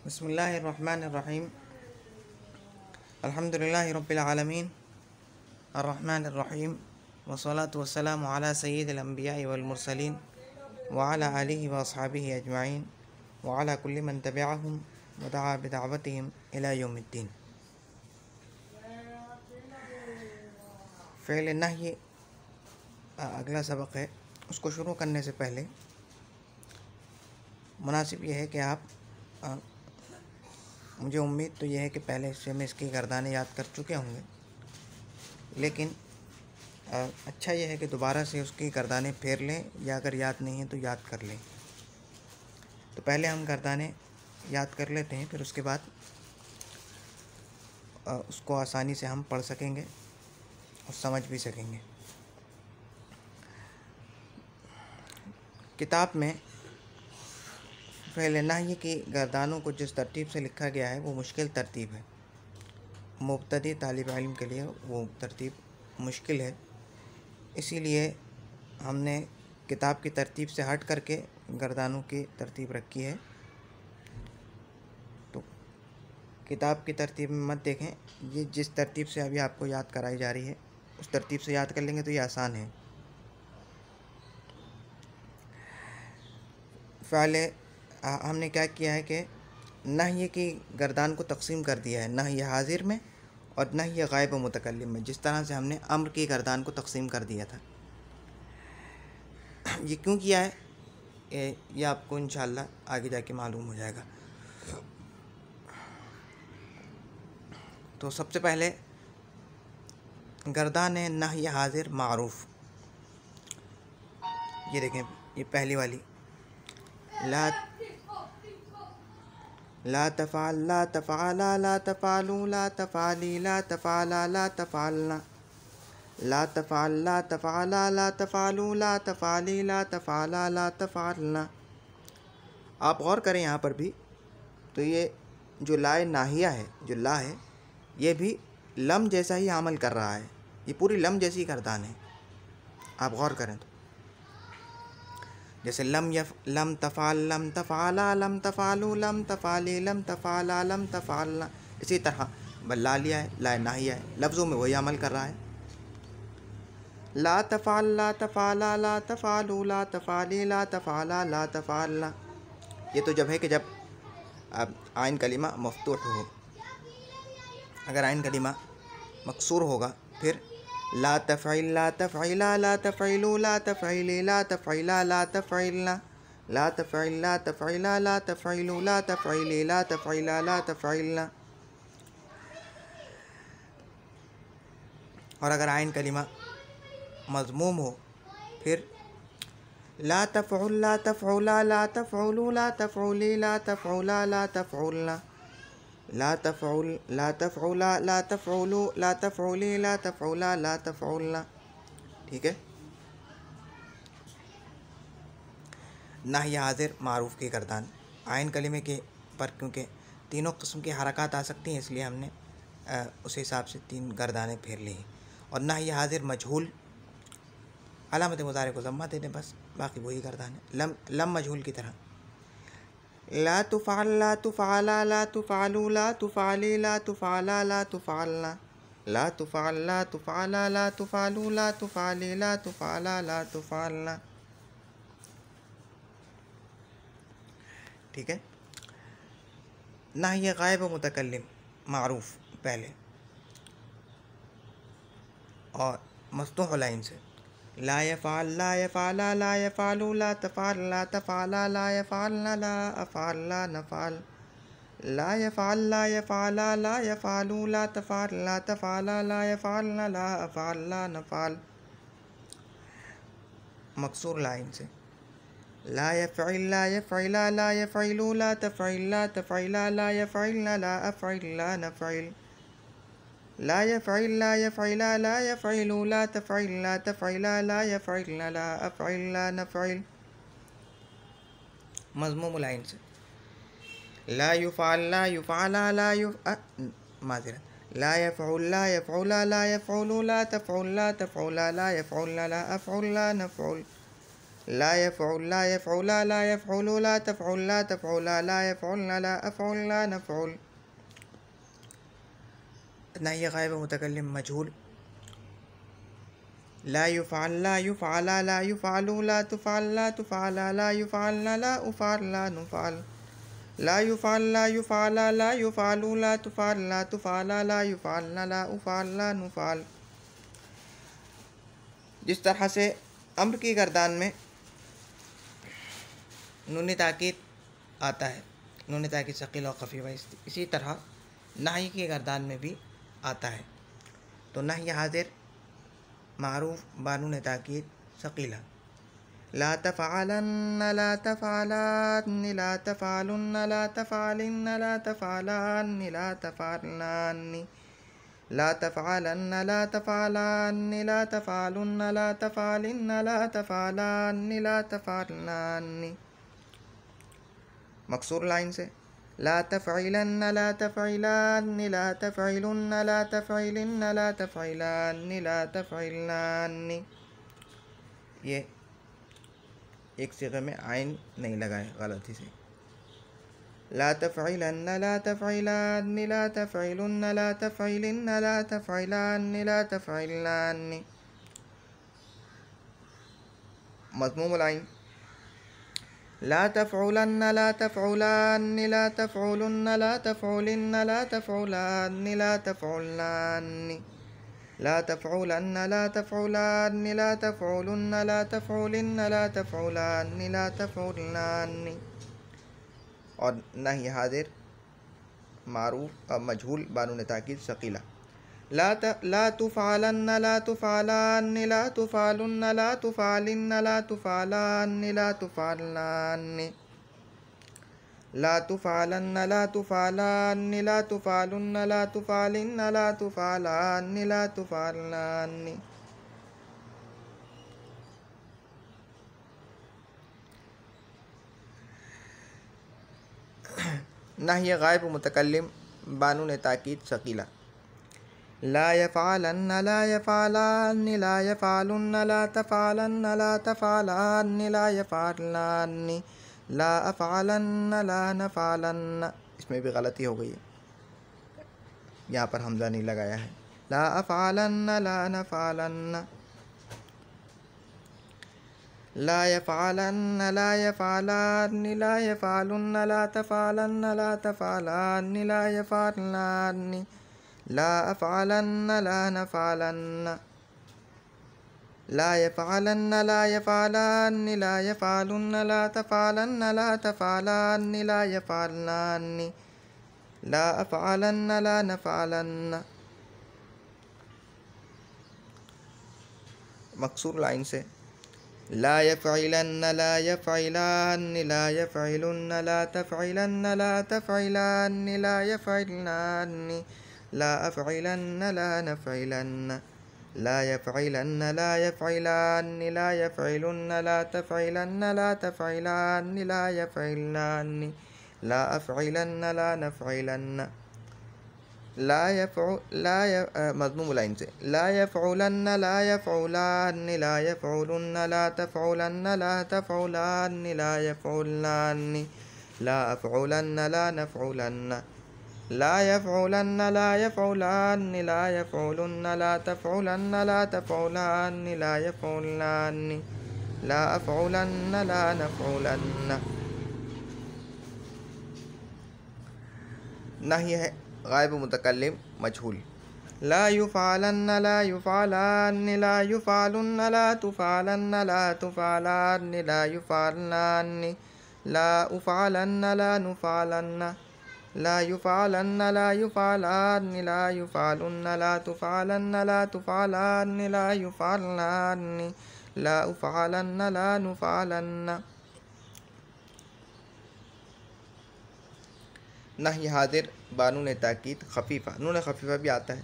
بسم اللہ الرحمن الرحیم الحمد للہ رب العالمین الرحمن الرحیم والصلاة والسلام علی سید الانبیاء والمرسلین وعلی آلہ واصحابہ اجمعین وعلی کل من تبعہم ودعا بدعوتہم الی یوم الدین۔ فعل نہی اگلا سبق ہے، اس کو شروع کرنے سے پہلے مناسب یہ ہے کہ آپ مجھے امید تو یہ ہے کہ پہلے سے میں اس کی گردانیں یاد کر چکے ہوں گے، لیکن اچھا یہ ہے کہ دوبارہ سے اس کی گردانیں پھیر لیں، یا اگر یاد نہیں ہیں تو یاد کر لیں۔ تو پہلے ہم گردانیں یاد کر لیتے ہیں، پھر اس کے بعد اس کو آسانی سے ہم پڑھ سکیں گے اور سمجھ بھی سکیں گے۔ کتاب میں فعل نہی کی گردانوں کو جس ترتیب سے لکھا گیا ہے وہ مشکل ترتیب ہے، مبتدی طالب علم کے لیے وہ ترتیب مشکل ہے، اسی لیے ہم نے کتاب کی ترتیب سے ہٹ کر کے گردانوں کی ترتیب رکھی ہے۔ تو کتاب کی ترتیب میں مت دیکھیں، یہ جس ترتیب سے ابھی آپ کو یاد کرائی جا رہی ہے اس ترتیب سے یاد کر لیں گے تو یہ آسان ہے۔ فعل ہم نے کیا کیا ہے کہ نہی کی گردان کو تقسیم کر دیا ہے، نہی حاضر میں اور نہی غائب و متکلم میں، جس طرح سے ہم نے امر کی گردان کو تقسیم کر دیا تھا۔ یہ کیوں کیا ہے یہ آپ کو انشاءاللہ آگے جا کے معلوم ہو جائے گا۔ تو سب سے پہلے گردان ہے نہی حاضر معروف، یہ دیکھیں، یہ پہلی والی، لا تفعل لا تفعلا لا تفعلوا لا تفعلی لا تفعلا لا تفعلنا، لا تفعل لا تفعلا لا تفعلوا لا تفعلی لا تفعلا لا تفعلنا۔ آپ غور کریں یہاں پر بھی، تو یہ جو لا ناہیہ ہے، جو لا ہے، یہ بھی لم جیسا ہی عمل کر رہا ہے، یہ پوری لم جیسی گردان ہے۔ آپ غور کریں تو جیسے لم تفعل لم تفعلا لم تفعلوا لم تفعلی لم تفعلا لم تفعلنا، اسی طرح لا لیا ہے، لا ناہیہ ہے، لفظوں میں وہی عمل کر رہا ہے۔ لا تفعل لا تفعلا لا تفعلوا لا تفعلی لا تفعلا لا تفعلنا، یہ تو جب ہے کہ جب عین کلمہ مفتوح ہو، اگر عین کلمہ مکسور ہوگا پھر لا تفعل لا تفعلا لا تفعلوا لا تفعلی لا تفعلا لا تفعلنا، لا تفعل لا تفعلا لا تفعلوا لا تفعلی لا تفعلا لا تفعلنا۔ اور اگر عین کلمہ مضموم ہو پھر لا تفعل لا تفعلا لا تفعلوا لا تفعلی لا تفعلا لا تفعلنا، لا تفعل لا تفعلا لا تفعلوا لا تفعلی لا تفعلا لا تفعلنا۔ ٹھیک ہے، نہی حاضر معروف کی گردان، عین کلمے کے پر کیونکہ تینوں قسم کی حرکات آ سکتی ہیں، اس لیے ہم نے اس حساب سے تین گردانیں پھیر لی ہیں۔ اور نہی حاضر مجہول، علامت مضارع کو ضمہ دے دیں بس، باقی وہی گردان ہے، لم مجہول کی طرح، لا تفعل لا تفعلا لا تفعلوا لا تفعلی لا تفعلا لا تفعلنا، لا تفعل لا تفعلا لا تفعلوا لا تفعلی لا تفعلا لا تفعلنا۔ ٹھیک ہے، نہی غائب و متکلم معروف پہلے، اور مفتوح العین سے لا يفعل لا يفعلا لا يفعلوا لا تفعل لا تفعلا لا يفعلنا لا افعل لا نفعل، لا يفعل لا يفعلا لا يفعلوا لا تفعل لا تفعلا لا يفعلنا لا افعل لا نفعل، مکسور العین سے لا يفعل لا يفعلا لا يفعلوا لا تفعل لا تفعلا لا يفعلنا لا افعل لا نفعل، لا يفعل لا يفعلا لا يفعلوا لا تفعل لا تفعلا لا يفعلنا لا افعل لا نفعل، مضموم العین سے لا يفعل لا يفعلا لا معذرت لا يفعل لا يفعلا لا يفعلوا لا تفعل لا تفعلا لا يفعلنا لا افعل لا نفعل، لا يفعل لا يفعل لا يفعل لا تفعل لا تفعل لا يفعل لا أفعل لا نفعل. ناحیہ غائب متکلم مجهول. لا يفعل لا يفعل لا يفعل لا تفعل لا تفعل لا يفعل لا أفعل لا نفعل. لا يفعل لا يفعل لا يفعل لا تفعل لا تفعل لا يفعل لا أفعل لا نفعل. جس طرح سے امر کی گردان میں نون تاکید آتا ہے، نون تاکید ثقیل اور خفیفہ، اسی طرح نہی کی گردان میں بھی آتا ہے. تو نہی حاضر معروف بانون تاکید ثقیلہ. لا تفعلن لا تفعلن لا تفعلن لا تفعلن لا تفعلن لا تفعلن لا تفعلن لا تفعلن لا تفعلن لا تفعلن لا تفعلن لا تفعلن. مکسور لائن سے لا تفعلن لا تفعلن لا تفعلن لا تفعلن لا تفعلن لا تفعلن. یہ ایک صیغے میں عین نہیں لگائے غلطی سے. لا تفعلن لا تفعلن لا تفعلن لا تفعلن لا تفعلن لا تفعلن. مضموم لائن لا تفعلن لا تفعلن لا تفعلن لا تفعلن لا تفعلن لا تفعلن لا تفعلن لا تفعلن لا تفعلن لا تفعلن لا تفعلن لا تفعلن. اور نہی حاضر معروف اور مجهول بانون تاکید ثقیلہ. لا تفعلن لا تفعلن لا تفعلن لا تفعلن لا تفعلن لا تفعلن لا تفعلن لا تفعلن لا تفعلن لا تفعلن لا تفعلن لا تفعلن. نہی غائب متکلم بانون تاکید ثقیلہ. لا يفعلن لا يفعلن لا يفعلن لا تفعلن لا تفعلن لا يفعلن لا افعلن لا نفعلن. اس میں بھی غلطی ہو گئی ہے، یہاں پر حمزہ نہیں لگایا ہے. لا افعلن لا نفعلن. لا يفعلن لا يفعلن لا يفعلن لا تفعلن لا تفعلن لا يفعلن لا افعلن لا نفعلن. لا يفعلن لا يفعلن لا يفعلن لا تفعلن لا تفعلن لا يفعلن لا افعلن لا نفعلن. مکسور لائن سے لا يفعلن لا يفعلن لا يفعلن لا تفعلن لا تفعلن لا يفعلن لا افعلن لا نفعلن لا يفعلن لا يفعلن لا يفعلن لا تفعلن لا تفعلن لا يفعلن لا افعلن لا نفعلن. مضموم لائن سے لا يفعلن لا يفعلن لا يفعلن لا تفعلن لا تفعلن لا يفعلن لا افعلن لا نفعلن لا يفعلن لا يفعلن لا يفعلن لا تفعلن لا تفعلن لا يفعلن لا افعلن لا نفعلن. نہی ہے غائب متکلم مجهول. لا يفعلن لا يفعلن لا يفعلن لا تفعلن لا تفعلن لا يفعلن لا أفعلن لا نفعلن لا يفعلن لا يفعلن لا يفعلن لا تفعلن لا تفعلن لا يفعلن لا أفعلن لا نفعلن. نہی حاضر بانون تاکید خفیفہ، نون خفیفہ بھی آتا ہے.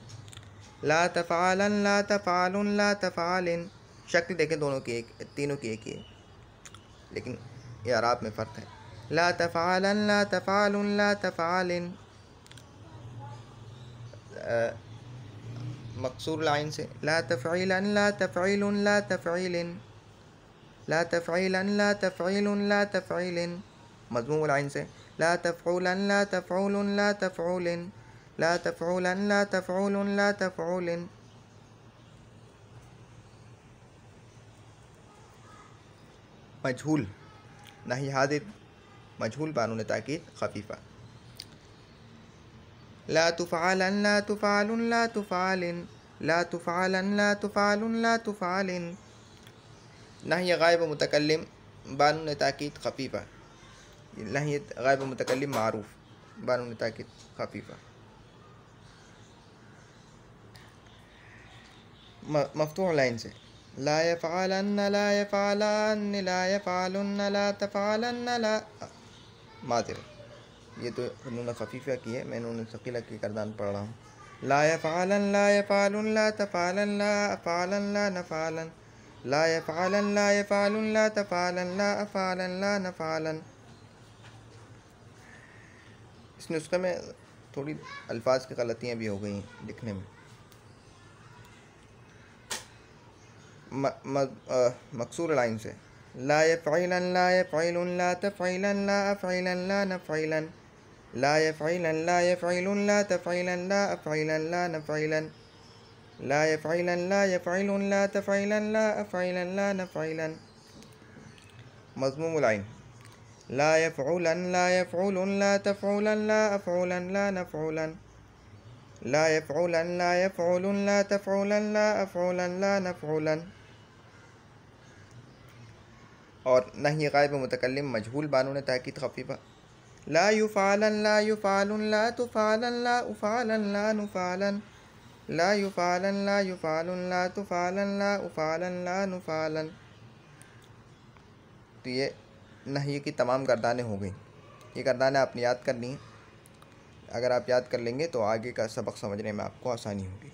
لا تفعلن لا تفعلن لا تفعلن. شکل دیکھیں دونوں کی ایک، تینوں کی ایک ہی ہے لیکن اعراب میں فرق ہے. لا تفعلن لا تفعلن لا تفعلن. مکسور لائن سے لا تفعلن لا تفعلن لا تفعلن. لا تفعیلا لا تفعیل لا تفعیل، مضموم العین سے لا تفعولا لا تفعول لا تفعول، لا تفعولا لا تفعول لا تفعول. مجهول نحی حادث، مجهول بانون تاکید خفیفہ. لا تفعلا لا تفعل لا تفعل، لا تفعلا لا تفعل لا تفعل. نحی غائب متکلم بانون تاکید خفیفہ، نحی غائب متکلم معروف بانون تاکید خفیفہ. مفتوح لائن سے لا يفعلن لا يفعلن لا يفعلن لا تفعلن لا. معذر، یہ تو نون خفیفہ کی ہے، میں نون ثقیلہ کی کردان پڑھ رہا ہوں. لا يفعلن لا يفعلن لا تفعلن لا افعلن لا نفعلن، لا يفعلن لا يفعلن لا تفعلن لا افعلن لا نفعلن. اس نسخے میں تھوڑی الفاظ کی غلطیاں بھی ہو گئی ہیں لکھنے میں. مکسور لائن سے لا يفعلن لا يفعلن لا تفعلن لا افعلن لا نفعلن، لا يفعلن لا يفعلن لا تفعلن لا افعلن لا نفعلن، لا يفعلن لا يفعلن لا تفعلن لا افعلن لا نفعلن. مضموم العین لا يفعلن لا يفعلن لا تفعلن لا افعلن لا نفعلن، لا يفعلن لا يفعلن لا تفعلن لا افعلن لا نفعلن. اور نحی غائب متکلم مجهول بانون تاکید خفیفہ لا يفعلن لا يفعلن لا تفعلن لا افعلن لا نفعلن، لا يفعلن لا يفعلن لا تفعلن لا افعلن لا نفعلن. تو یہ نحی کی تمام گردانیں ہو گئیں. یہ گردانیں آپ نے یاد کرنی ہیں. اگر آپ یاد کر لیں گے تو آگے کا سبق سمجھنے میں آپ کو آسانی ہوگی.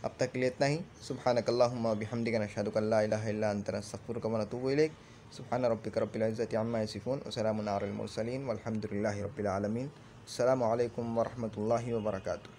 اب تک کے لیے اتنا ہی. سبحانک اللہم و بحمدک نشہد ان لا الہ الا انت نستغفرک و نتوب الیک. سبحان ربک رب العزۃ عما یصفون وسلام علی المرسلین والحمد للہ رب العالمین. السلام علیکم ورحمۃ اللہ وبرکاتہ.